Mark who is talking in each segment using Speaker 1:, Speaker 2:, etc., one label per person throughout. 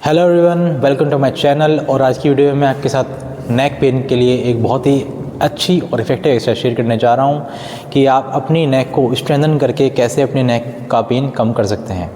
Speaker 1: Hello everyone, welcome to my channel. और आज की वीडियो में मैं आपके साथ नेक पेन के लिए एक बहुत ही अच्छी और इफेक्टिव एक्सरसाइज शेयर करने जा रहा हूं कि आप अपनी नेक को स्ट्रेंथन करके कैसे अपने नेक का पेन कम कर सकते हैं।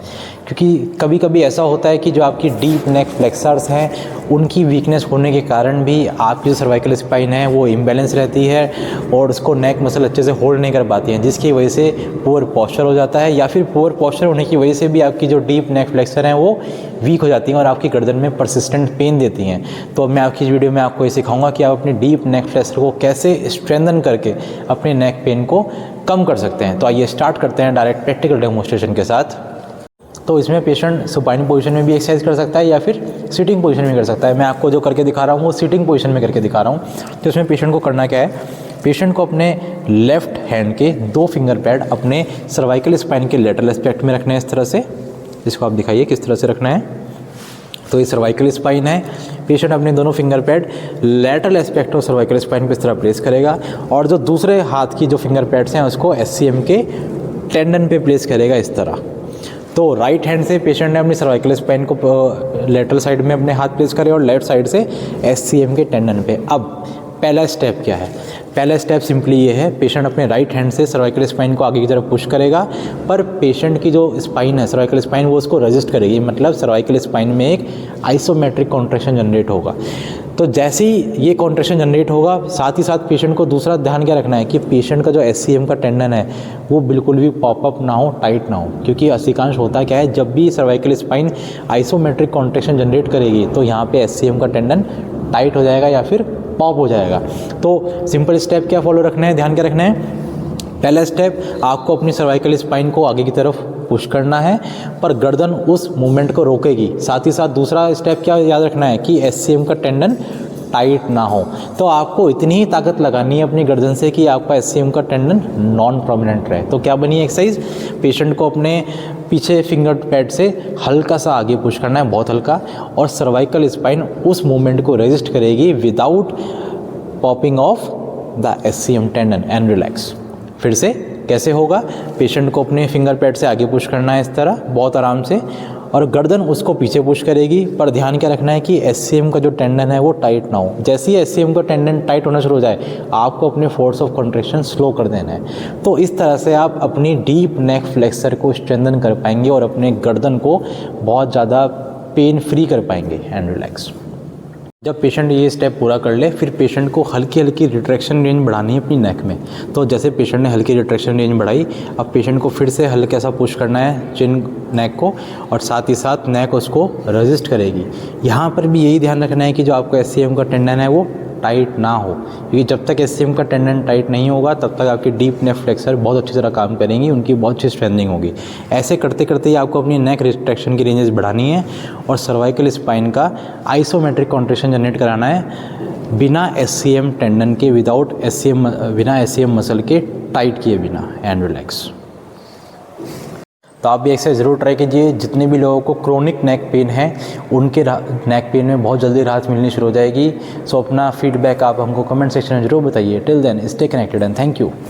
Speaker 1: क्योंकि कभी कभी ऐसा होता है कि जो आपकी डीप नेक फ्लेक्सर्स हैं उनकी वीकनेस होने के कारण भी आपकी जो सर्वाइकल स्पाइन है वो इम्बैलेंस रहती है और उसको नेक मसल अच्छे से होल्ड नहीं कर पाती हैं, जिसकी वजह से पुअर पॉस्चर हो जाता है, या फिर पुअर पॉस्चर होने की वजह से भी आपकी जो डीप नेक फ्लेक्सर हैं वो वीक हो जाती हैं और आपकी गर्दन में परसिस्टेंट पेन देती हैं। तो मैं आपकी इस वीडियो में आपको ये सिखाऊंगा कि आप अपनी डीप नेक फ्लेक्सर को कैसे स्ट्रेंथन करके अपने नेक पेन को कम कर सकते हैं। तो आइए स्टार्ट करते हैं डायरेक्ट प्रैक्टिकल डेमोन्स्ट्रेशन के साथ। तो इसमें पेशेंट सुपाइन पोजीशन में भी एक्सरसाइज कर सकता है या फिर सिटिंग पोजीशन में कर सकता है। मैं आपको जो करके दिखा रहा हूँ वो सिटिंग पोजीशन में करके दिखा रहा हूँ। तो इसमें पेशेंट को करना क्या है, पेशेंट को अपने लेफ्ट हैंड के 2 फिंगर पैड अपने सर्वाइकल स्पाइन के लेटरल एस्पेक्ट में रखने हैं इस तरह से। इसको आप दिखाइए किस तरह से रखना है। तो ये सर्वाइकल स्पाइन है, पेशेंट अपने दोनों finger pad lateral aspect of cervical spine पे इस तरह प्लेस करेगा और जो दूसरे हाथ की जो फिंगर पैड्स हैं उसको एससीएम के टेंडन पे प्लेस करेगा इस तरह। तो राइट हैंड से पेशेंट ने अपनी सर्वाइकल स्पाइन को लेटरल साइड में अपने हाथ प्लेस करे और लेफ्ट साइड से एससीएम के टेंडन पे। अब पहला स्टेप क्या है, पहला स्टेप सिंपली ये है, पेशेंट अपने राइट हैंड से सर्वाइकल स्पाइन को आगे की तरफ पुश करेगा, पर पेशेंट की जो स्पाइन है सर्वाइकल स्पाइन वो उसको रेजिस्ट करेगी, मतलब सर्वाइकल स्पाइन में एक आइसोमेट्रिक कॉन्ट्रैक्शन जनरेट होगा। तो जैसे ही ये कॉन्ट्रैक्शन जनरेट होगा, साथ ही साथ पेशेंट को दूसरा ध्यान क्या रखना है कि पेशेंट का जो एससीएम का टेंडन है वो बिल्कुल भी पॉपअप ना हो, टाइट ना हो। क्योंकि अधिकांश होता क्या है, जब भी cervical spine isometric contraction generate करेगी तो यहाँ पे एससीएम का टेंडन टाइट हो जाएगा या फिर पॉप हो जाएगा। तो सिंपल स्टेप क्या फॉलो रखना है, ध्यान क्या रखना है। पहला स्टेप, आपको अपनी सर्वाइकल स्पाइन को आगे की तरफ पुश करना है पर गर्दन उस मूवमेंट को रोकेगी। साथ ही साथ दूसरा स्टेप क्या याद रखना है कि एससीएम का टेंडन टाइट ना हो। तो आपको इतनी ही ताकत लगानी है अपनी गर्दन से कि आपका एससीएम का टेंडन नॉन प्रोमिनेंट रहे। तो क्या बनी एक्सरसाइज, पेशेंट को अपने पीछे फिंगर पैड से हल्का सा आगे पुश करना है, बहुत हल्का, और सर्वाइकल स्पाइन उस मूवमेंट को रेजिस्ट करेगी without popping of the SCM tendon and relax. फिर से कैसे होगा, पेशेंट को अपने फिंगर पैड से आगे पुश करना है इस तरह बहुत आराम से, और गर्दन उसको पीछे पुश करेगी, पर ध्यान क्या रखना है कि एससीएम का जो टेंडन है वो टाइट ना हो। जैसे ही एससीएम का टेंडन टाइट होना शुरू हो जाए, आपको अपने फोर्स ऑफ कॉन्ट्रैक्शन स्लो कर देना है। तो इस तरह से आप अपनी डीप नेक फ्लेक्सर को स्ट्रेंथन कर पाएंगे और अपने गर्दन को बहुत ज़्यादा पेन फ्री कर पाएंगे एंड रिलैक्स। जब पेशेंट ये स्टेप पूरा कर ले, फिर पेशेंट को हल्की हल्की रिट्रैक्शन रेंज बढ़ानी है अपनी नेक में। तो जैसे पेशेंट ने हल्की रिट्रैक्शन रेंज बढ़ाई, अब पेशेंट को फिर से हल्का सा पुश करना है चिन नेक को, और साथ ही साथ नेक उसको रेजिस्ट करेगी। यहाँ पर भी यही ध्यान रखना है कि जो आपका एससीएम का टेंडन है वो टाइट ना हो, क्योंकि जब तक एससीएम का टेंडन टाइट नहीं होगा तब तक आपकी डीप नेक फ्लेक्सर बहुत अच्छी तरह काम करेंगी, उनकी बहुत अच्छी स्ट्रेंथनिंग होगी। ऐसे करते करते ही आपको अपनी नेक रिट्रैक्शन की रेंजेस बढ़ानी है और सर्वाइकल स्पाइन का आइसोमेट्रिक कॉन्ट्रैक्शन जनरेट कराना है बिना एससीएम टेंडन के, बिना एससीएम मसल के टाइट किए बिना एंड रिलैक्स। तो आप भी एक्सरसाइज ज़रूर ट्राई कीजिए। जितने भी लोगों को क्रोनिक नेक पेन है उनके नेक पेन में बहुत जल्दी राहत मिलनी शुरू हो जाएगी। सो अपना फीडबैक आप हमको कमेंट सेक्शन में ज़रूर बताइए। Till then stay connected and thank you.